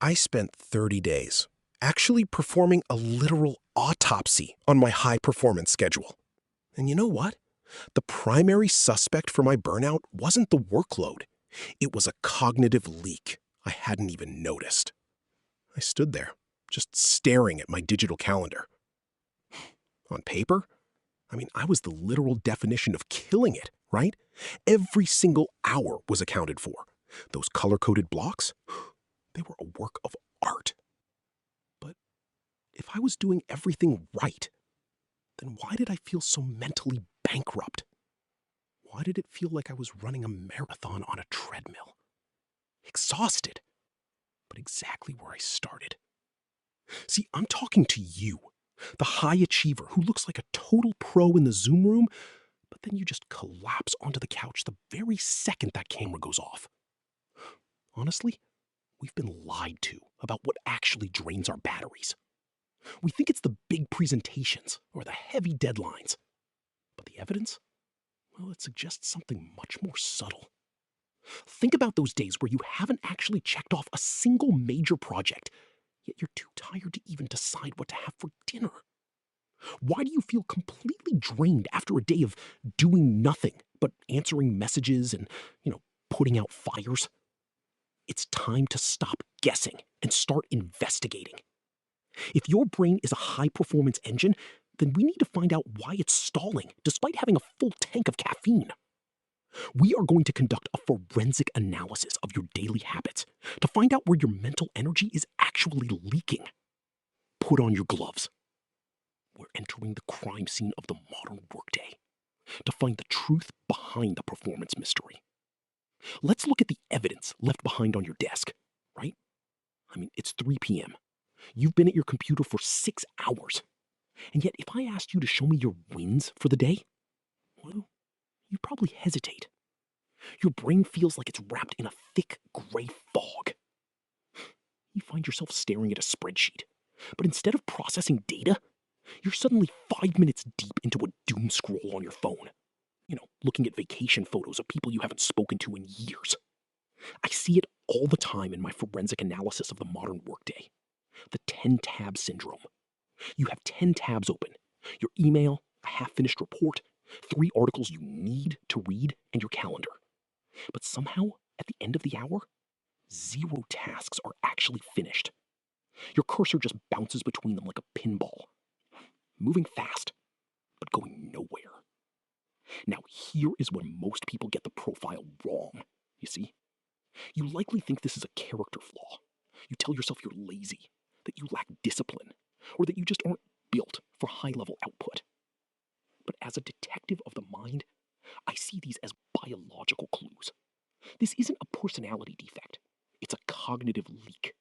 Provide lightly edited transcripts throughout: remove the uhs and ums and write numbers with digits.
I spent 30 days actually performing a literal autopsy on my high-performance schedule. And you know what? The primary suspect for my burnout wasn't the workload. It was a cognitive leak I hadn't even noticed. I stood there, just staring at my digital calendar. On paper, I was the literal definition of killing it, right? Every single hour was accounted for. Those color-coded blocks, they were a work of art. But if I was doing everything right, then why did I feel so mentally bankrupt? Why did it feel like I was running a marathon on a treadmill? Exhausted, but exactly where I started. See, I'm talking to you, the high achiever who looks like a total pro in the Zoom room, but then you just collapse onto the couch the very second that camera goes off. Honestly, we've been lied to about what actually drains our batteries. We think it's the big presentations or the heavy deadlines. But the evidence? Well, it suggests something much more subtle. Think about those days where you haven't actually checked off a single major project, yet you're too tired to even decide what to have for dinner. Why do you feel completely drained after a day of doing nothing but answering messages and, putting out fires? It's time to stop guessing and start investigating. If your brain is a high-performance engine, then we need to find out why it's stalling despite having a full tank of caffeine. We are going to conduct a forensic analysis of your daily habits to find out where your mental energy is actually leaking. Put on your gloves. We're entering the crime scene of the modern workday to find the truth behind the performance mystery. Let's look at the evidence left behind on your desk, right? It's 3 p.m. You've been at your computer for 6 hours. And yet, if I asked you to show me your wins for the day, well, you'd probably hesitate. Your brain feels like it's wrapped in a thick gray fog. You find yourself staring at a spreadsheet, but instead of processing data, you're suddenly 5 minutes deep into a doom scroll on your phone. Looking at vacation photos of people you haven't spoken to in years. I see it all the time in my forensic analysis of the modern workday. The 10-tab syndrome. You have 10 tabs open. Your email, a half-finished report, 3 articles you need to read, and your calendar. But somehow, at the end of the hour, 0 tasks are actually finished. Your cursor just bounces between them like a pinball. Moving fast, but going nowhere. Now, here is where most people get the profile wrong, you see? You likely think this is a character flaw. You tell yourself you're lazy, that you lack discipline, or that you just aren't built for high-level output. But as a detective of the mind, I see these as biological clues. This isn't a personality defect. It's a cognitive leak.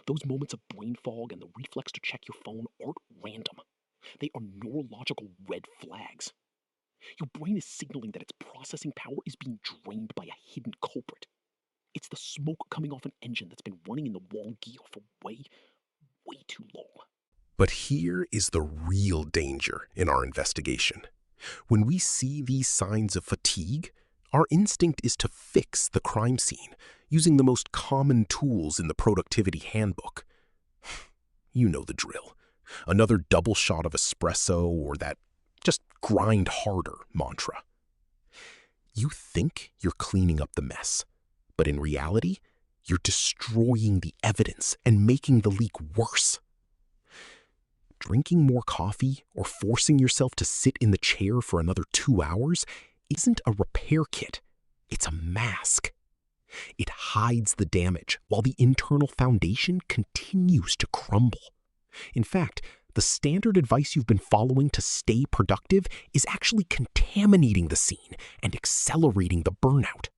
Those moments of brain fog and the reflex to check your phone aren't random. They are neurological red flags. Your brain is signaling that its processing power is being drained by a hidden culprit. It's the smoke coming off an engine that's been running in the wrong gear for way too long. But here is the real danger in our investigation. When we see these signs of fatigue, our instinct is to fix the crime scene using the most common tools in the productivity handbook. You know the drill. Another double shot of espresso or that just grind harder mantra. You think you're cleaning up the mess, but in reality, you're destroying the evidence and making the leak worse. Drinking more coffee or forcing yourself to sit in the chair for another 2 hours isn't a repair kit. It's a mask. It hides the damage while the internal foundation continues to crumble. In fact, the standard advice you've been following to stay productive is actually contaminating the scene and accelerating the burnout.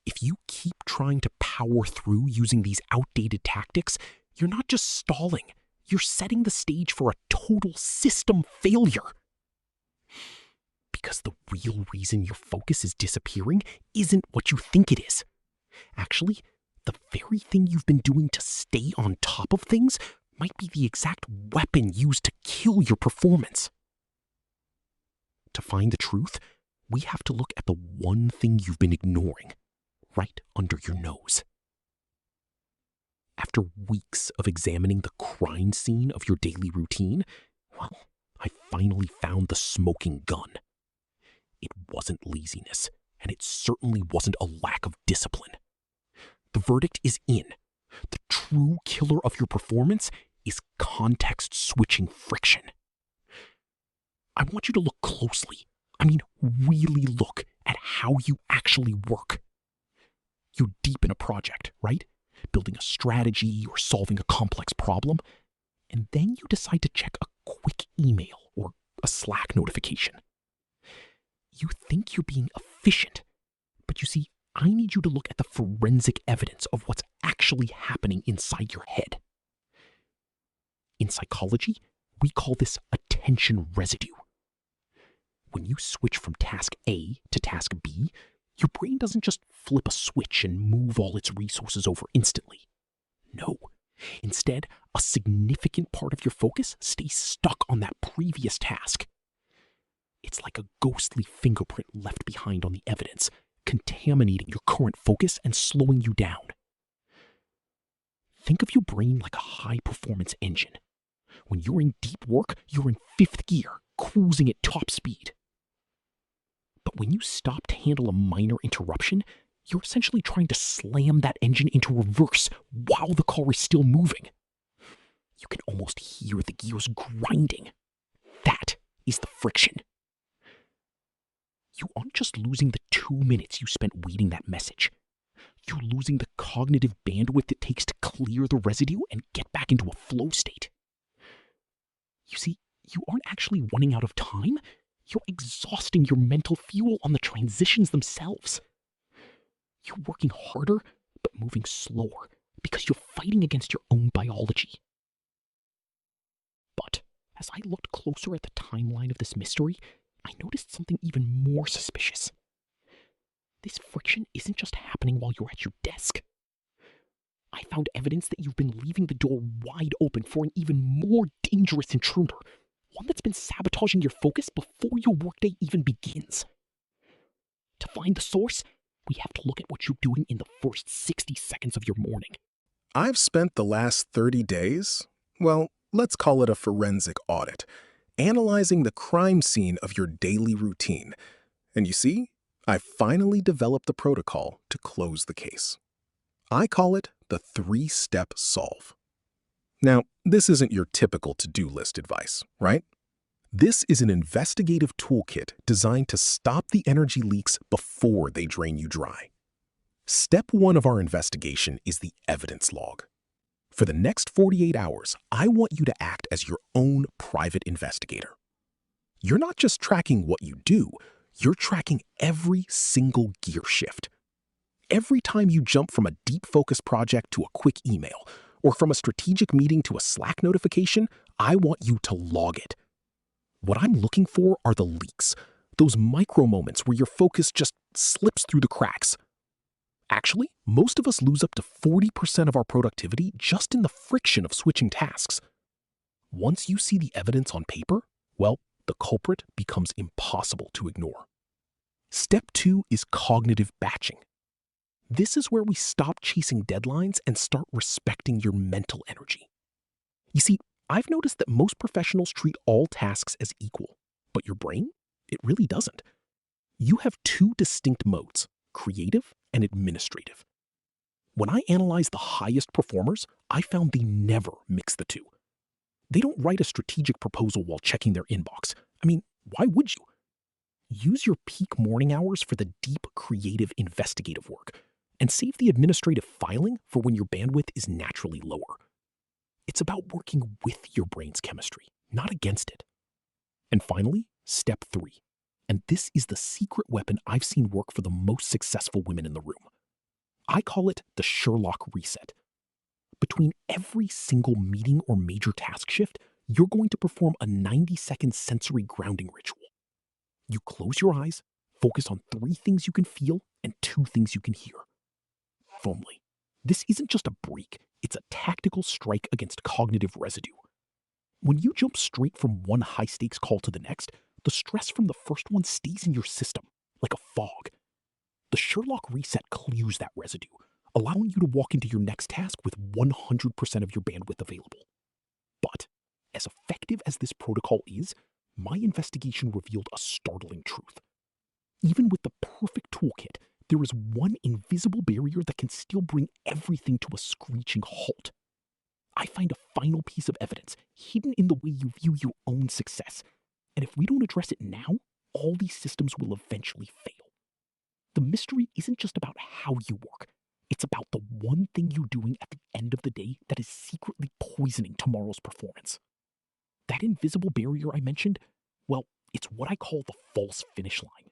If you keep trying to power through using these outdated tactics, you're not just stalling, you're setting the stage for a total system failure. Because the real reason your focus is disappearing isn't what you think it is. Actually, the very thing you've been doing to stay on top of things might be the exact weapon used to kill your performance. To find the truth, we have to look at the one thing you've been ignoring, right under your nose. After weeks of examining the crime scene of your daily routine, well, I finally found the smoking gun. It wasn't laziness, and it certainly wasn't a lack of discipline. The verdict is in. The true killer of your performance is context-switching friction. I want you to look closely. Really look at how you actually work. You're deep in a project, right? Building a strategy or solving a complex problem, and then you decide to check a quick email or a Slack notification. You think you're being efficient, but you see, I need you to look at the forensic evidence of what's actually happening inside your head. In psychology, we call this attention residue. When you switch from task A to task B, your brain doesn't just flip a switch and move all its resources over instantly. No. Instead, a significant part of your focus stays stuck on that previous task. It's like a ghostly fingerprint left behind on the evidence, contaminating your current focus and slowing you down. Think of your brain like a high-performance engine. When you're in deep work, you're in fifth gear, cruising at top speed. But when you stop to handle a minor interruption, you're essentially trying to slam that engine into reverse while the car is still moving. You can almost hear the gears grinding. That is the friction. You aren't just losing the 2 minutes you spent reading that message. You're losing the cognitive bandwidth it takes to clear the residue and get back into a flow state. You see, you aren't actually running out of time. You're exhausting your mental fuel on the transitions themselves. You're working harder, but moving slower, because you're fighting against your own biology. But as I looked closer at the timeline of this mystery, I noticed something even more suspicious. This friction isn't just happening while you're at your desk. I found evidence that you've been leaving the door wide open for an even more dangerous intruder, one that's been sabotaging your focus before your workday even begins. To find the source, we have to look at what you're doing in the first 60 seconds of your morning. I've spent the last 30 days, well, let's call it a forensic audit, analyzing the crime scene of your daily routine. And you see, I've finally developed a protocol to close the case. I call it the 3-step solve. Now, this isn't your typical to-do list advice, right? This is an investigative toolkit designed to stop the energy leaks before they drain you dry. Step 1 of our investigation is the evidence log. For the next 48 hours, I want you to act as your own private investigator. You're not just tracking what you do, you're tracking every single gear shift. Every time you jump from a deep focus project to a quick email, or from a strategic meeting to a Slack notification, I want you to log it. What I'm looking for are the leaks, those micro moments where your focus just slips through the cracks. Actually, most of us lose up to 40% of our productivity just in the friction of switching tasks. Once you see the evidence on paper, well, the culprit becomes impossible to ignore. Step 2 is cognitive batching. This is where we stop chasing deadlines and start respecting your mental energy. You see, I've noticed that most professionals treat all tasks as equal, but your brain, it really doesn't. You have 2 distinct modes, creative and administrative. When I analyze the highest performers, I found they never mix the two. They don't write a strategic proposal while checking their inbox. Why would you? Use your peak morning hours for the deep, creative, investigative work, and save the administrative filing for when your bandwidth is naturally lower. It's about working with your brain's chemistry, not against it. And finally, step 3. And this is the secret weapon I've seen work for the most successful women in the room. I call it the Sherlock reset. Between every single meeting or major task shift, you're going to perform a 90-second sensory grounding ritual. You close your eyes, focus on 3 things you can feel and 2 things you can hear. Firmly. This isn't just a break, it's a tactical strike against cognitive residue. When you jump straight from one high-stakes call to the next, the stress from the first one stays in your system, like a fog. The Sherlock reset clears that residue, allowing you to walk into your next task with 100% of your bandwidth available. But, as effective as this protocol is, my investigation revealed a startling truth. Even with the perfect toolkit, there is one invisible barrier that can still bring everything to a screeching halt. I find a final piece of evidence hidden in the way you view your own success, and if we don't address it now, all these systems will eventually fail. The mystery isn't just about how you work, it's about the one thing you're doing at the end of the day that is secretly poisoning tomorrow's performance. That invisible barrier I mentioned, well, it's what I call the false finish line.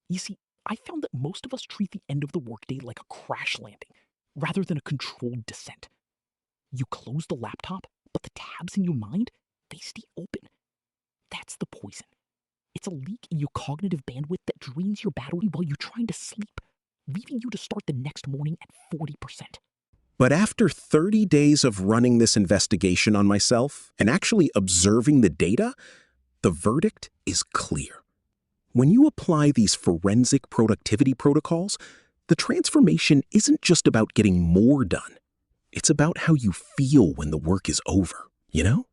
You see, I found that most of us treat the end of the workday like a crash landing, rather than a controlled descent. You close the laptop, but the tabs in your mind, they stay open. That's the poison. It's a leak in your cognitive bandwidth that drains your battery while you're trying to sleep, leaving you to start the next morning at 40%. But after 30 days of running this investigation on myself and actually observing the data, the verdict is clear. When you apply these forensic productivity protocols, the transformation isn't just about getting more done. It's about how you feel when the work is over, you know?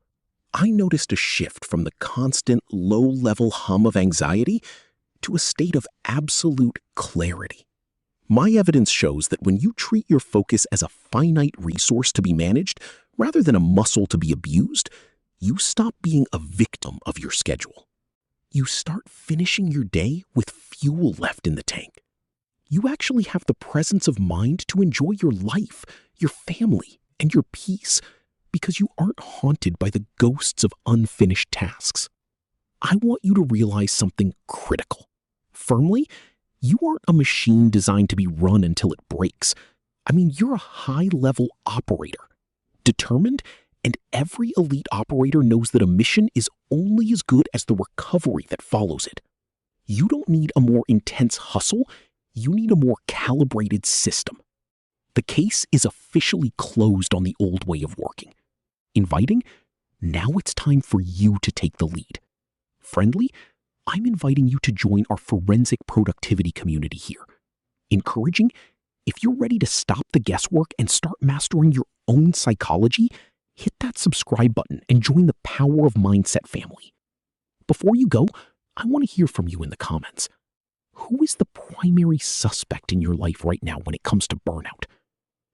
I noticed a shift from the constant low-level hum of anxiety to a state of absolute clarity. My evidence shows that when you treat your focus as a finite resource to be managed, rather than a muscle to be abused, you stop being a victim of your schedule. You start finishing your day with fuel left in the tank. You actually have the presence of mind to enjoy your life, your family, and your peace, because you aren't haunted by the ghosts of unfinished tasks. I want you to realize something critical. Firmly, you aren't a machine designed to be run until it breaks. I mean, you're a high-level operator, determined, and every elite operator knows that a mission is only as good as the recovery that follows it. You don't need a more intense hustle, you need a more calibrated system. The case is officially closed on the old way of working. Inviting? Now it's time for you to take the lead. Friendly? I'm inviting you to join our forensic productivity community here. Encouraging? If you're ready to stop the guesswork and start mastering your own psychology, hit that subscribe button and join the Power of Mindset family. Before you go, I want to hear from you in the comments. Who is the primary suspect in your life right now when it comes to burnout?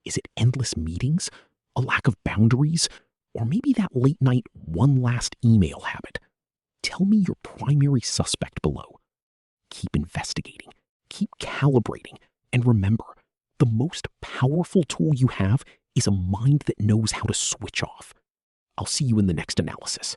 Is it endless meetings, a lack of boundaries, or maybe that late night one last email habit? Tell me your primary suspect below. Keep investigating, keep calibrating, and remember, the most powerful tool you have is a mind that knows how to switch off. I'll see you in the next analysis.